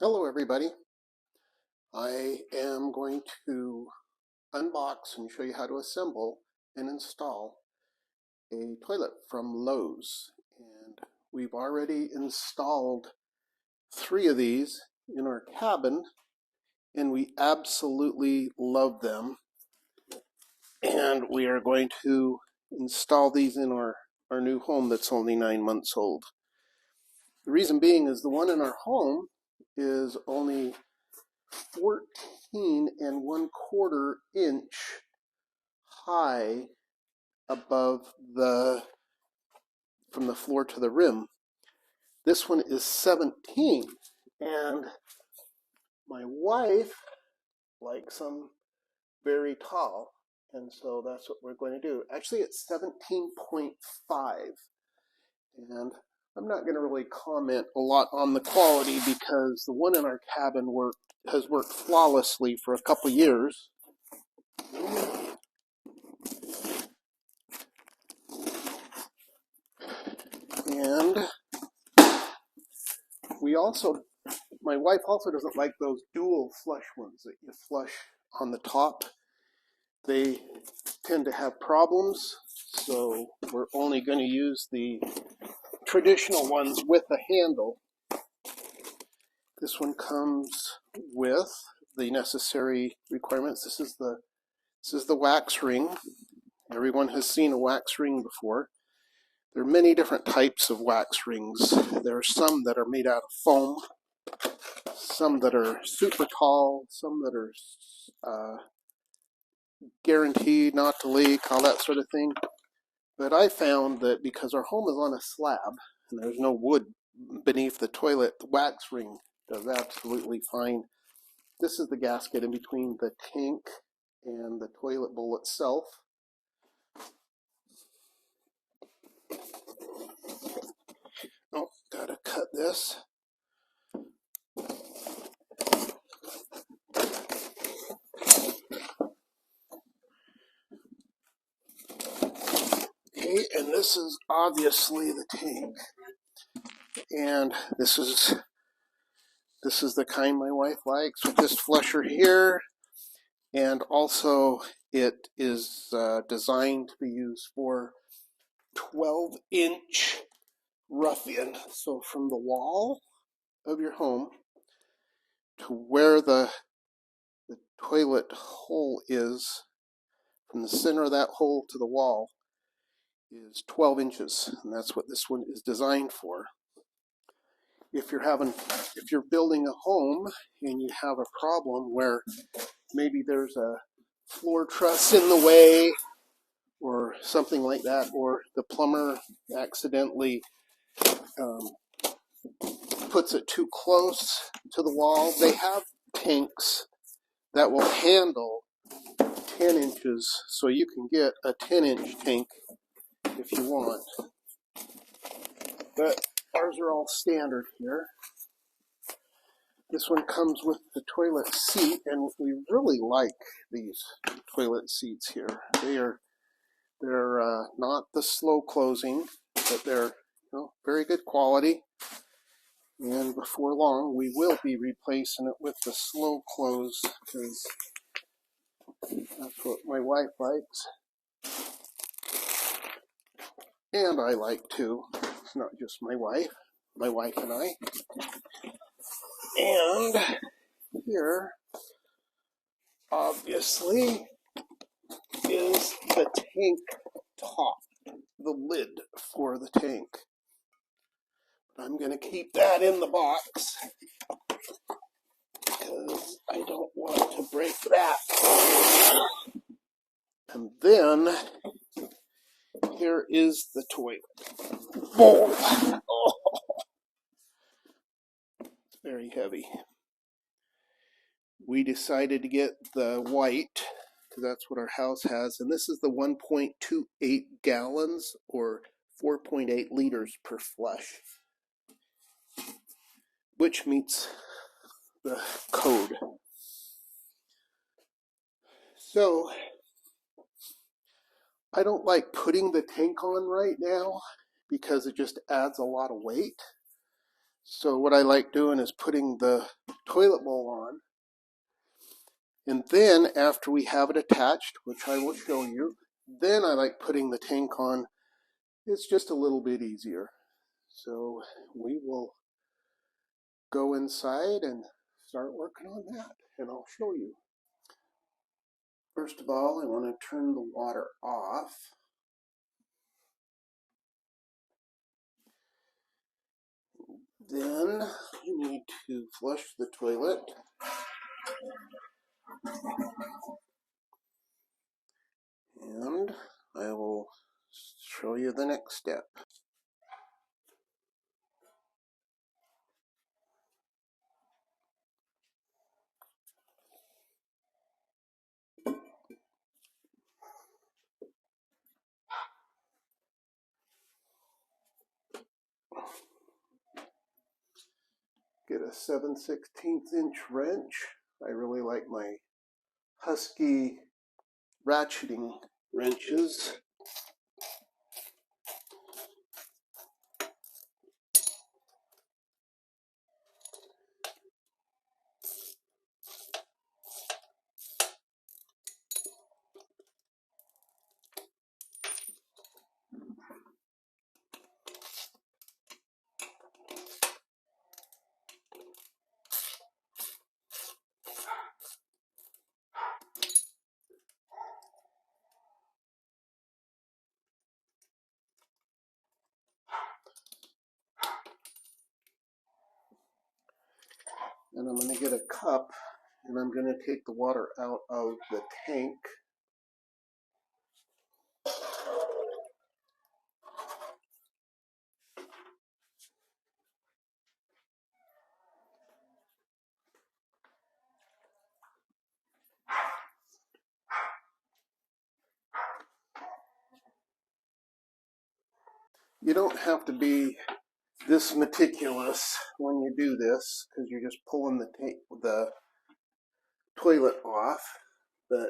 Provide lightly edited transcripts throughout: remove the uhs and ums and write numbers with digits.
Hello everybody. I am going to unbox and show you how to assemble and install a toilet from Lowe's. And we've already installed 3 of these in our cabin and we absolutely love them. And we are going to install these in our new home that's only 9 months old. The reason being is the one in our home is only 14 1/4 inch high above from the floor to the rim. This one is 17, and my wife likes them very tall, and so that's what we're going to do. Actually, it's 17.5, and I'm not going to really comment a lot on the quality because the one in our cabin has worked flawlessly for a couple years. And my wife also doesn't like those dual flush ones that you flush on the top. They tend to have problems, so we're only going to use the traditional ones with a handle. This one comes with the necessary requirements. This is the wax ring. Everyone has seen a wax ring before. There are many different types of wax rings. There are some that are made out of foam, some that are super tall, some that are guaranteed not to leak, all that sort of thing. But I found that because our home is on a slab and there's no wood beneath the toilet, the wax ring does absolutely fine. This is the gasket in between the tank and the toilet bowl itself. Oh, gotta cut this. Okay, and this is obviously the tank. And this is the kind my wife likes, with this flusher here. And also it is designed to be used for 12-inch ruffian. So from the wall of your home to where the toilet hole is, from the center of that hole to the wall, is 12 inches. And that's what this one is designed for. If you're building a home and you have a problem where maybe there's a floor truss in the way or something like that, or the plumber accidentally puts it too close to the wall, they have tanks that will handle 10 inches, so you can get a 10-inch tank if you want. But ours are all standard here. This one comes with the toilet seat, and we really like these toilet seats here. They're not the slow closing, but they're very good quality. And before long, we will be replacing it with the slow close, because that's what my wife likes. And I like too. It's not just my wife and I. And here, obviously, is the tank top, the lid for the tank. I'm going to keep that in the box because I don't want to break that. And then here is the toilet bowl. Oh, it's very heavy. We decided to get the white because that's what our house has, and this is the 1.28 gallons or 4.8 liters per flush, which meets the code. So I don't like putting the tank on right now because it just adds a lot of weight. So what I like doing is putting the toilet bowl on, and then after we have it attached, which I will show you, then I like putting the tank on. It's just a little bit easier. So we will go inside and start working on that, and I'll show you. First of all, I want to turn the water off. Then you need to flush the toilet. And I will show you the next step. Get a 7/16" wrench. I really like my Husky ratcheting wrenches. And I'm going to get a cup, and I'm going to take the water out of the tank. You don't have to be this meticulous when you do this, because you're just pulling the toilet off, but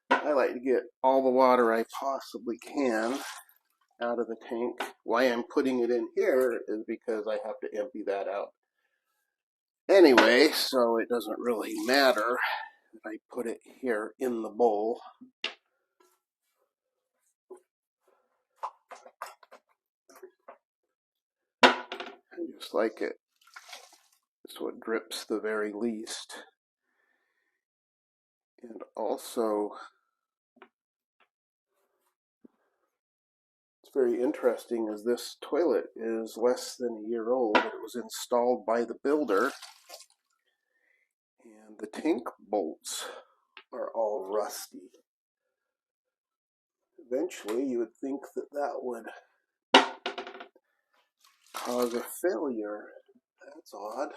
I like to get all the water I possibly can out of the tank. Why I'm putting it in here is because I have to empty that out anyway, so it doesn't really matter if I put it here in the bowl. I just like it so it drips the very least. And also, it's very interesting as this toilet is less than a year old. It was installed by the builder, and the tank bolts are all rusty. Eventually, you would think that that would cause a failure. That's odd.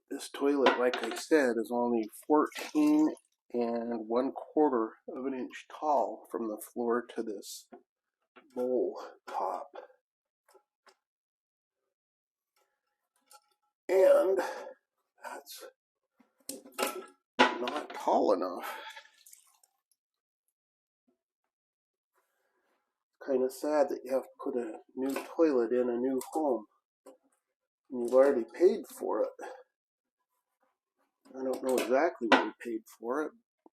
This toilet, like I said, is only 14 1/4 of an inch tall from the floor to this bowl top. And that's not tall enough. Kind of sad that you have to put a new toilet in a new home, and you've already paid for it. I don't know exactly what we paid for it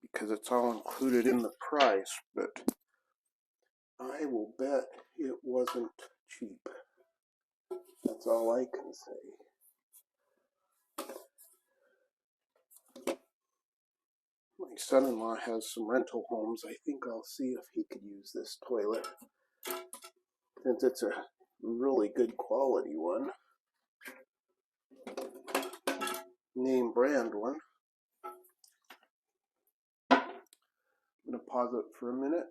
because it's all included in the price, but I will bet it wasn't cheap. That's all I can say. My son-in-law has some rental homes. I think I'll see if he could use this toilet, since it's a really good quality one. Name brand one. I'm going to pause it for a minute.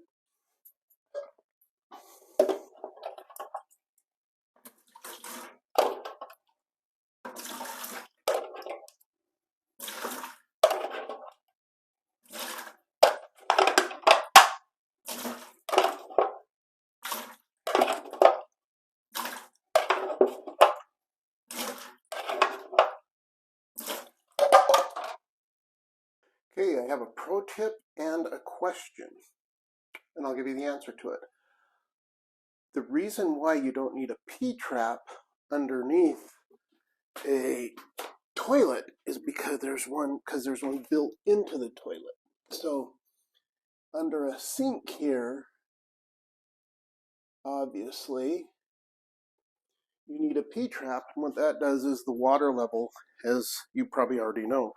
Okay, I have a pro tip and a question, and I'll give you the answer to it. The reason why you don't need a P-trap underneath a toilet is because there's one built into the toilet. So under a sink here, obviously, you need a P-trap. And what that does is the water level, as you probably already know,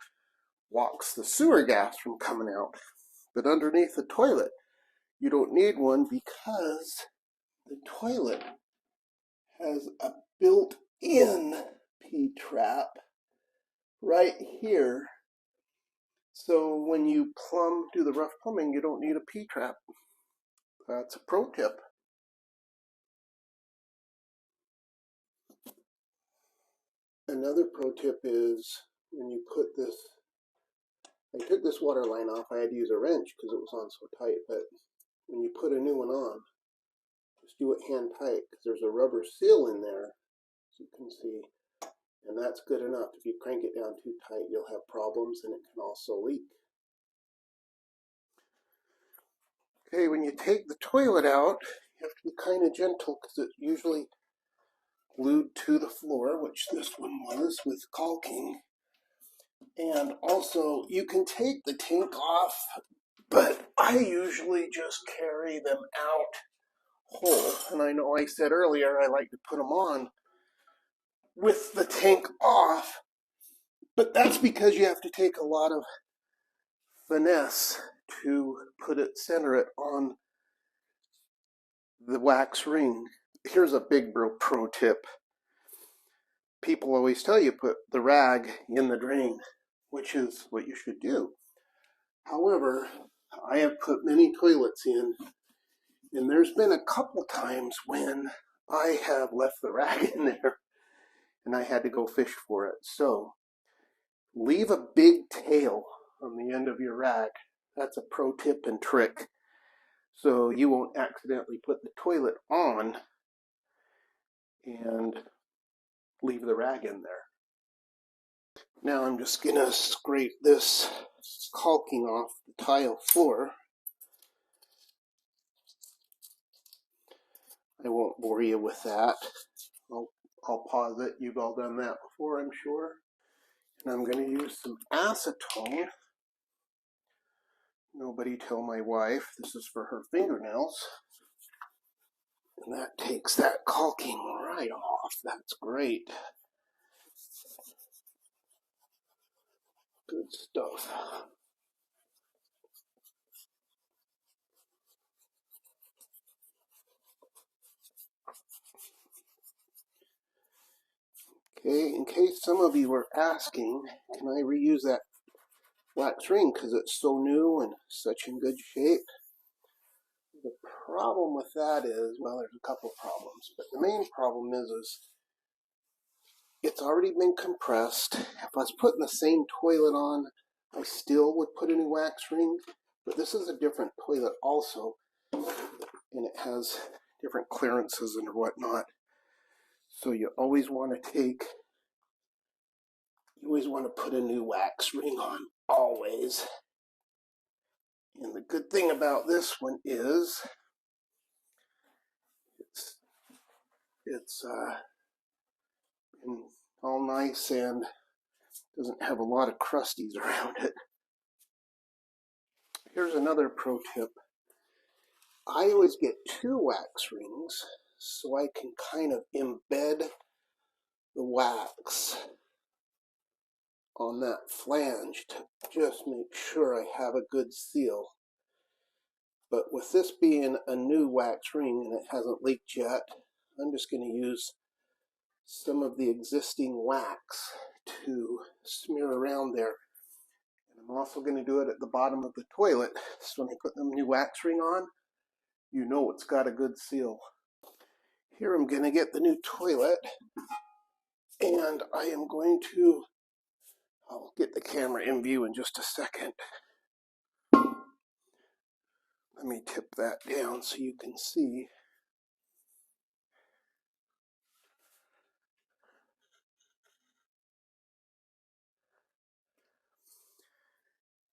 blocks the sewer gas from coming out. But underneath the toilet, you don't need one because the toilet has a built-in P-trap right here. So when you do the rough plumbing, you don't need a P-trap. That's a pro tip. Another pro tip is when you put this, I took this water line off, I had to use a wrench because it was on so tight, but when you put a new one on, just do it hand tight because there's a rubber seal in there, as you can see, and that's good enough. If you crank it down too tight, you'll have problems and it can also leak. Okay, when you take the toilet out, you have to be kind of gentle because it's usually glued to the floor, which this one was with caulking. And also, you can take the tank off, but I usually just carry them out whole. And I know I said earlier I like to put them on with the tank off, but that's because you have to take a lot of finesse to center it on the wax ring. Here's a big pro tip. People always tell you put the rag in the drain, which is what you should do. However, I have put many toilets in, and there's been a couple times when I have left the rag in there and I had to go fish for it. So leave a big tail on the end of your rag. That's a pro tip and trick. So you won't accidentally put the toilet on and leave the rag in there. Now I'm just going to scrape this caulking off the tile floor. I won't bore you with that. I'll pause it. You've all done that before, I'm sure. And I'm going to use some acetone. Nobody tell my wife. This is for her fingernails. And that takes that caulking right off. That's great. Good stuff. Okay, in case some of you were asking, can I reuse that wax ring because it's so new and such in good shape? The problem with that is, well, there's a couple of problems, but the main problem is it's already been compressed. If I was putting the same toilet on, I still would put a new wax ring, but this is a different toilet also, and it has different clearances and whatnot. So you always want to put a new wax ring on, always. And the good thing about this one is it's all nice and doesn't have a lot of crusties around it. Here's another pro tip. I always get 2 wax rings so I can kind of embed the wax on that flange to just make sure I have a good seal. But with this being a new wax ring and it hasn't leaked yet, I'm just going to use some of the existing wax to smear around there. And I'm also going to do it at the bottom of the toilet, so when I put the new wax ring on, you know it's got a good seal. Here I'm going to get the new toilet, and I am going to, I'll get the camera in view in just a second. Let me tip that down so you can see.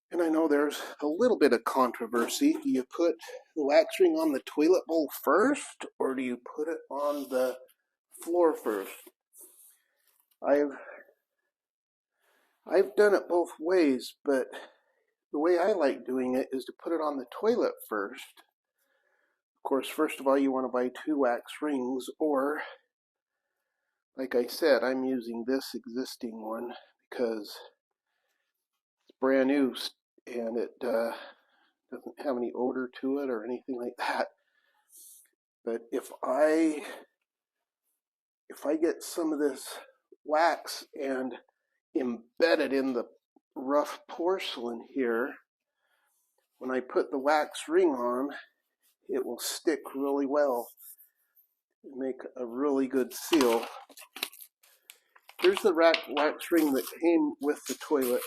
And I know there's a little bit of controversy. Do you put the wax ring on the toilet bowl first, or do you put it on the floor first? I've done it both ways, but the way I like doing it is to put it on the toilet first. Of course, first of all, you want to buy 2 wax rings, or like I said, I'm using this existing one because it's brand new and it doesn't have any odor to it or anything like that. But if I get some of this wax and embed it in the rough porcelain here, when I put the wax ring on, it will stick really well and make a really good seal. Here's the wax ring that came with the toilet.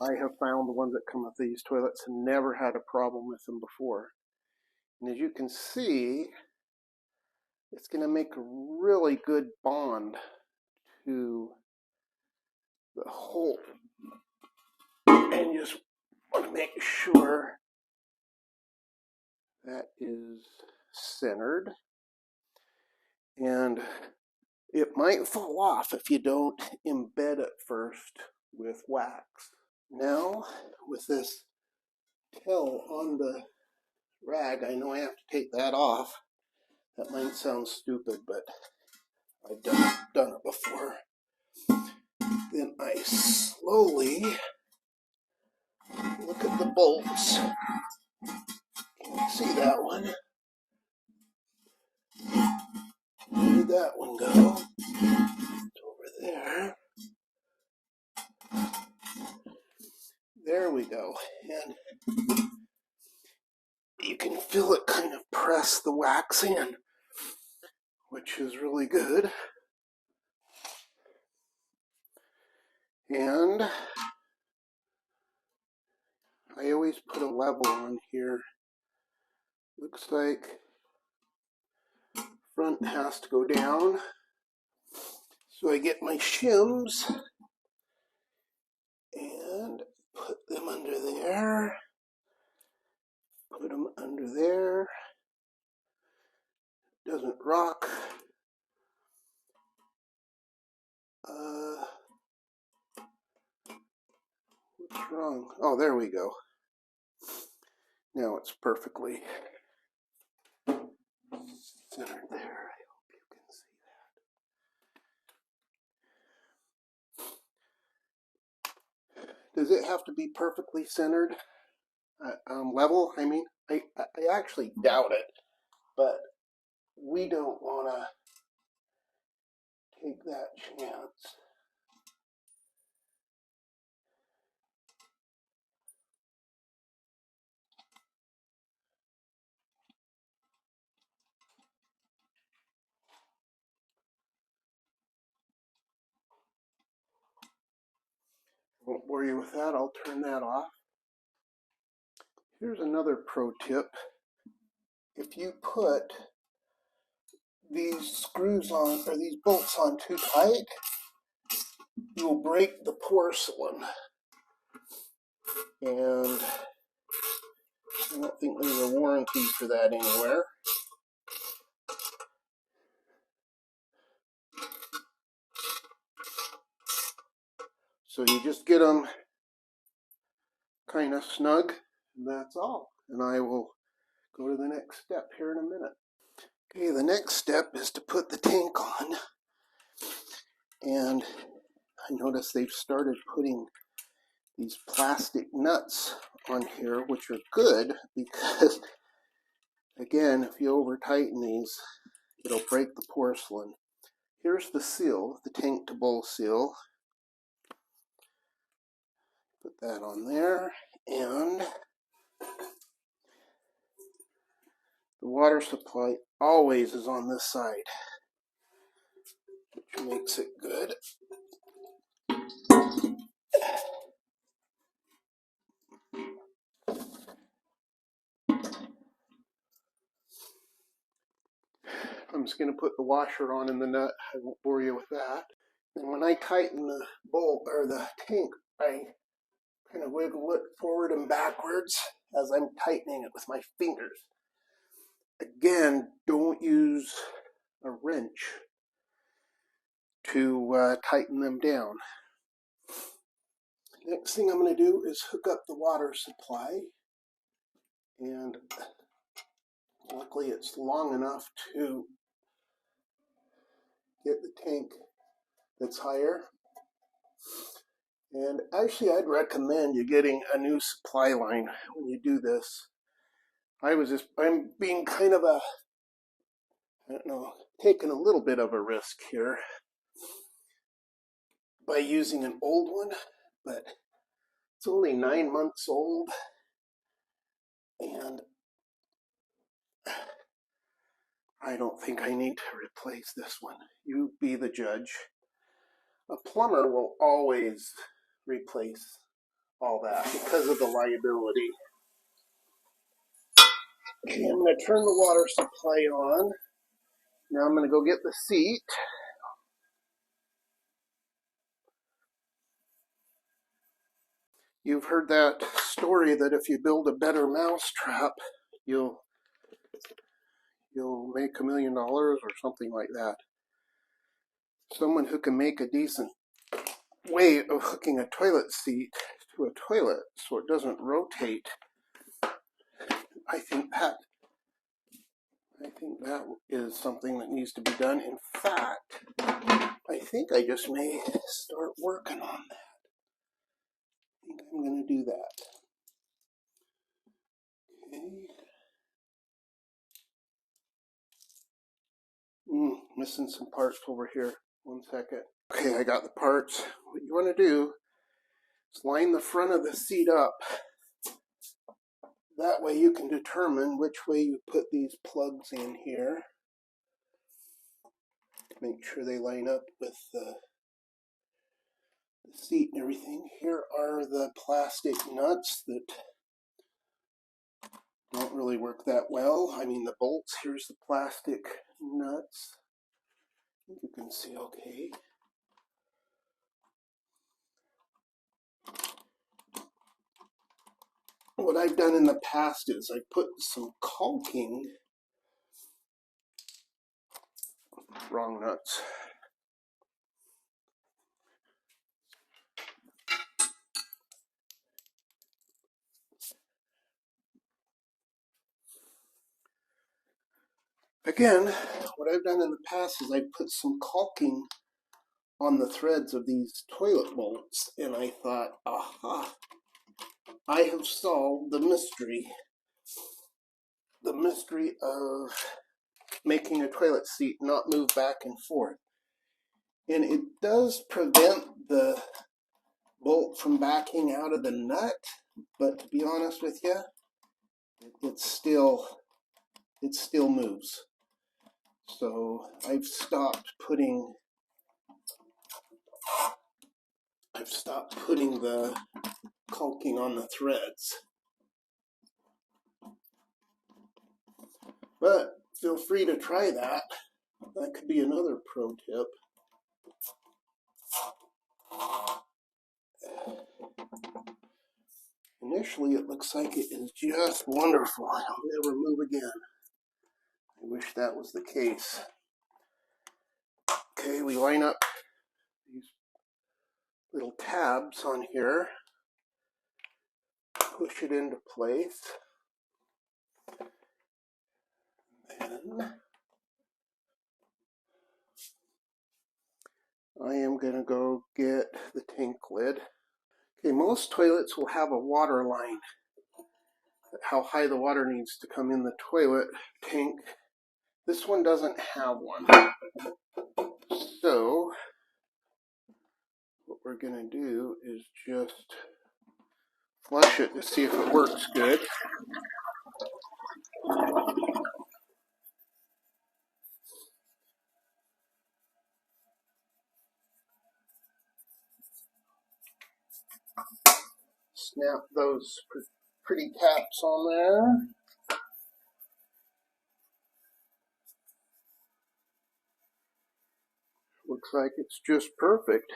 I have found the ones that come with these toilets and never had a problem with them before. And as you can see, it's going to make a really good bond to the hole. And you just want to make sure that is centered. And it might fall off if you don't embed it first with wax. Now, with this tail on the rag, I know I have to take that off. That might sound stupid, but I've done it before. Then I slowly look at the bolts. Can't see that one. Where did that one go? It's over there. There we go. And you can feel it kind of press the wax in, which is really good. And I always put a level on here. Looks like front has to go down. So I get my shims and put them under there. Put them under there. Doesn't rock. What's wrong? Oh, there we go. Now it's perfectly centered there. I hope you can see that. Does it have to be perfectly centered? Level? I mean, I actually doubt it, but we don't want to take that chance. Won't bore you with that. I'll turn that off. Here's another pro tip. If you put these screws on, or these bolts on too tight, you'll break the porcelain. And I don't think there's a warranty for that anywhere. So you just get them kind of snug, and that's all. And I will go to the next step here in a minute. Okay, the next step is to put the tank on. And I notice they've started putting these plastic nuts on here, which are good because, again, if you over tighten these, it'll break the porcelain. Here's the seal, the tank to bowl seal. Put that on there, and the water supply always is on this side, which makes it good. I'm just going to put the washer on in the nut. I won't bore you with that. And when I tighten the bolt or the tank, I kind of wiggle it forward and backwards as I'm tightening it with my fingers. Again, don't use a wrench to tighten them down. Next thing I'm going to do is hook up the water supply, and luckily it's long enough to get the tank that's higher. And actually I'd recommend you getting a new supply line when you do this. I'm being kind of I don't know, taking a little bit of a risk here by using an old one, but it's only 9 months old, and I don't think I need to replace this one. You be the judge. A plumber will always replace all that because of the liability. Okay, I'm going to turn the water supply on. Now I'm going to go get the seat. You've heard that story that if you build a better mousetrap, you'll make $1 million or something like that. Someone who can make a decent way of hooking a toilet seat to a toilet so it doesn't rotate, I think that is something that needs to be done. In fact, I think I just may start working on that. I think I'm going to do that. Okay. Missing some parts over here. 1 second. Okay, I got the parts. What you want to do is line the front of the seat up. That way you can determine which way you put these plugs in here. Make sure they line up with the seat and everything. Here are the plastic nuts that don't really work that well. I mean the bolts. Here's the plastic nuts. I think you can see okay. What I've done in the past is I put some caulking, wrong nuts. Again, what I've done in the past is I put some caulking on the threads of these toilet bolts, and I thought, aha, I have solved the mystery of making a toilet seat not move back and forth. And it does prevent the bolt from backing out of the nut, but to be honest with you, it still moves. So I've stopped putting the caulking on the threads. But feel free to try that. That could be another pro tip. Initially, it looks like it is just wonderful. I'll never move again. I wish that was the case. Okay, we line up these little tabs on here. Push it into place. Then I am going to go get the tank lid. Okay, most toilets will have a water line, how high the water needs to come in the toilet tank. This one doesn't have one. So what we're going to do is just flush it to see if it works good. Snap those pretty caps on there. Looks like it's just perfect.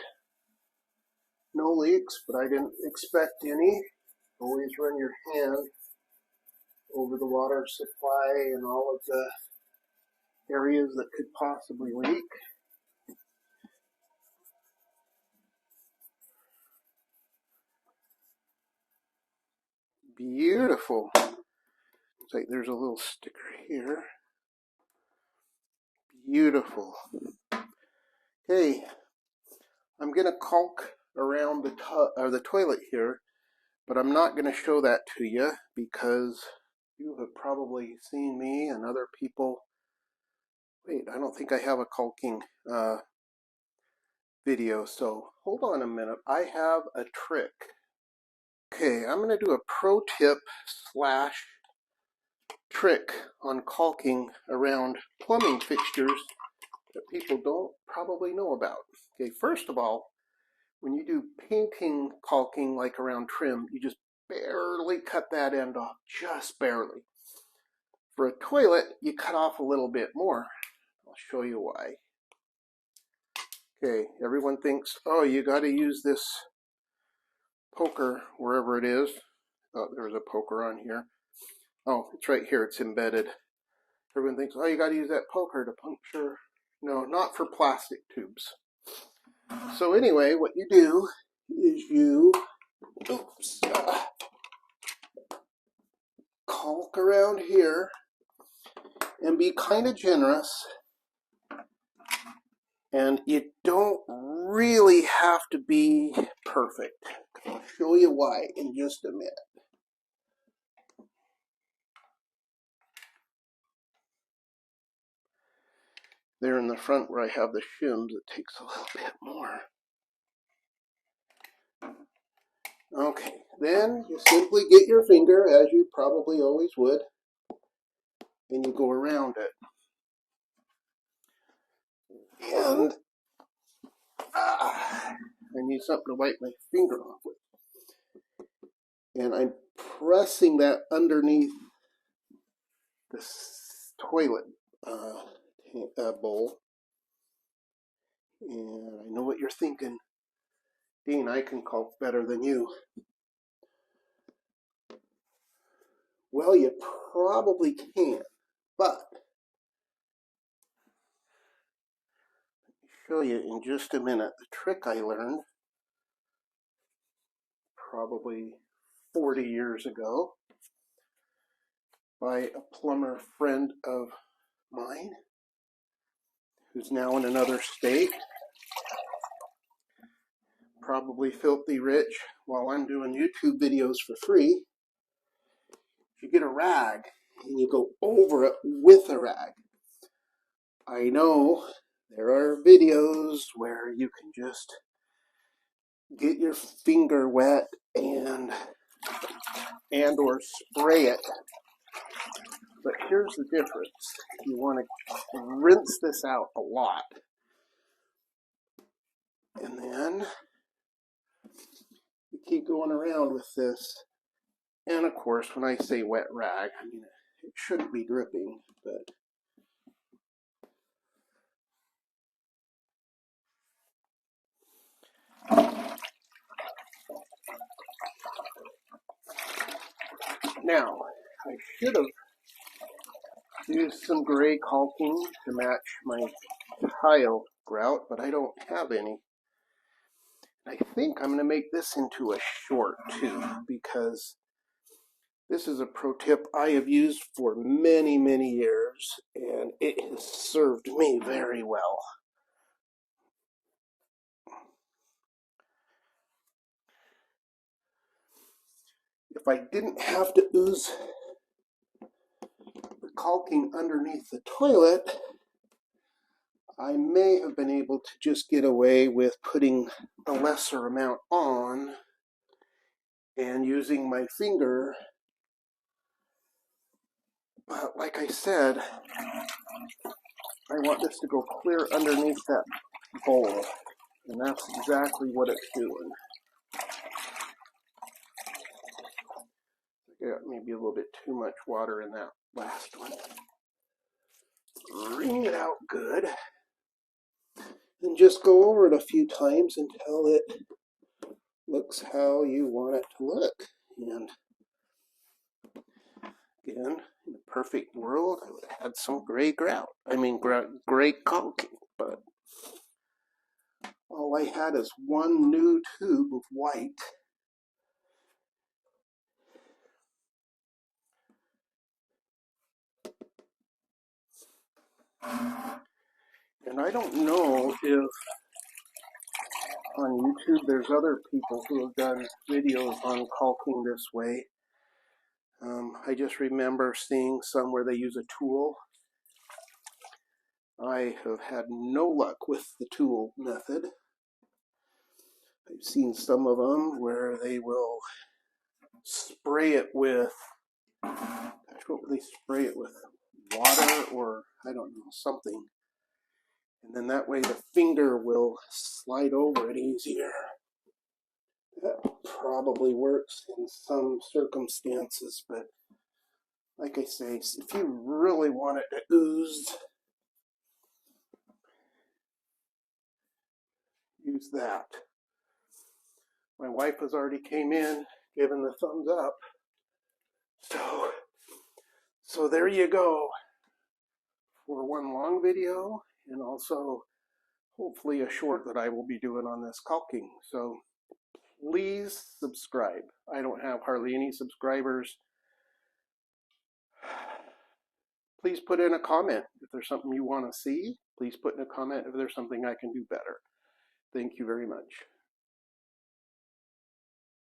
No leaks, but I didn't expect any. Always run your hand over the water supply and all of the areas that could possibly leak. Beautiful. Looks like there's a little sticker here. Beautiful. Okay, I'm going to caulk around the toilet here, but I'm not going to show that to you because you have probably seen me and other people. Wait, I don't think I have a caulking video, so hold on a minute. I have a trick. Okay, I'm going to do a pro tip slash trick on caulking around plumbing fixtures that people don't probably know about. Okay, first of all, when you do painting caulking like around trim, you just barely cut that end off, just barely. For a toilet, you cut off a little bit more. I'll show you why. Okay, everyone thinks, oh, you got to use this poker wherever it is. Oh, there's a poker on here. Oh, it's right here. It's embedded. Everyone thinks, oh, you got to use that poker to puncture. No, not for plastic tubes. So anyway, what you do is you caulk around here and be kind of generous. And you don't really have to be perfect. I'll show you why in just a minute. There in the front where I have the shims, it takes a little bit more. Okay, then you simply get your finger, as you probably always would, and you go around it. And I need something to wipe my finger off with. And I'm pressing that underneath this toilet bowl. And I know what you're thinking. Dean, I can caulk better than you. Well, you probably can, but I'll show you in just a minute the trick I learned probably 40 years ago by a plumber friend of mine who's now in another state, probably filthy rich while I'm doing YouTube videos for free. You get a rag and you go over it with a rag. I know there are videos where you can just get your finger wet and or spray it. But here's the difference. You want to rinse this out a lot. And then you keep going around with this. And of course, when I say wet rag, I mean, it shouldn't be dripping, but now, I should have used some gray caulking to match my tile grout, but I don't have any. I think I'm going to make this into a short too, because this is a pro tip I have used for many, many years, and it has served me very well. If I didn't have to ooze the caulking underneath the toilet, I may have been able to just get away with putting a lesser amount on and using my finger. But like I said, I want this to go clear underneath that bowl, and that's exactly what it's doing. I got maybe a little bit too much water in that last one. Wring it out good. and just go over it a few times until it looks how you want it to look. And again, in a perfect world, I would have had some gray grout. Gray caulking, but all I had is one new tube of white. And I don't know if on YouTube there's other people who have done videos on caulking this way. I just remember seeing some where they use a tool. I have had no luck with the tool method. I've seen some of them where they will spray it with, what would they spray it with? Water or I don't know, something. And then that way the finger will slide over it easier. That probably works in some circumstances, but like I say, if you really want it to ooze, use that. My wife has already came in, given the thumbs up. So there you go for one long video and also hopefully a short that I will be doing on this caulking. So please subscribe. I don't have hardly any subscribers. Please put in a comment if there's something you want to see. Please put in a comment if there's something I can do better. Thank you very much.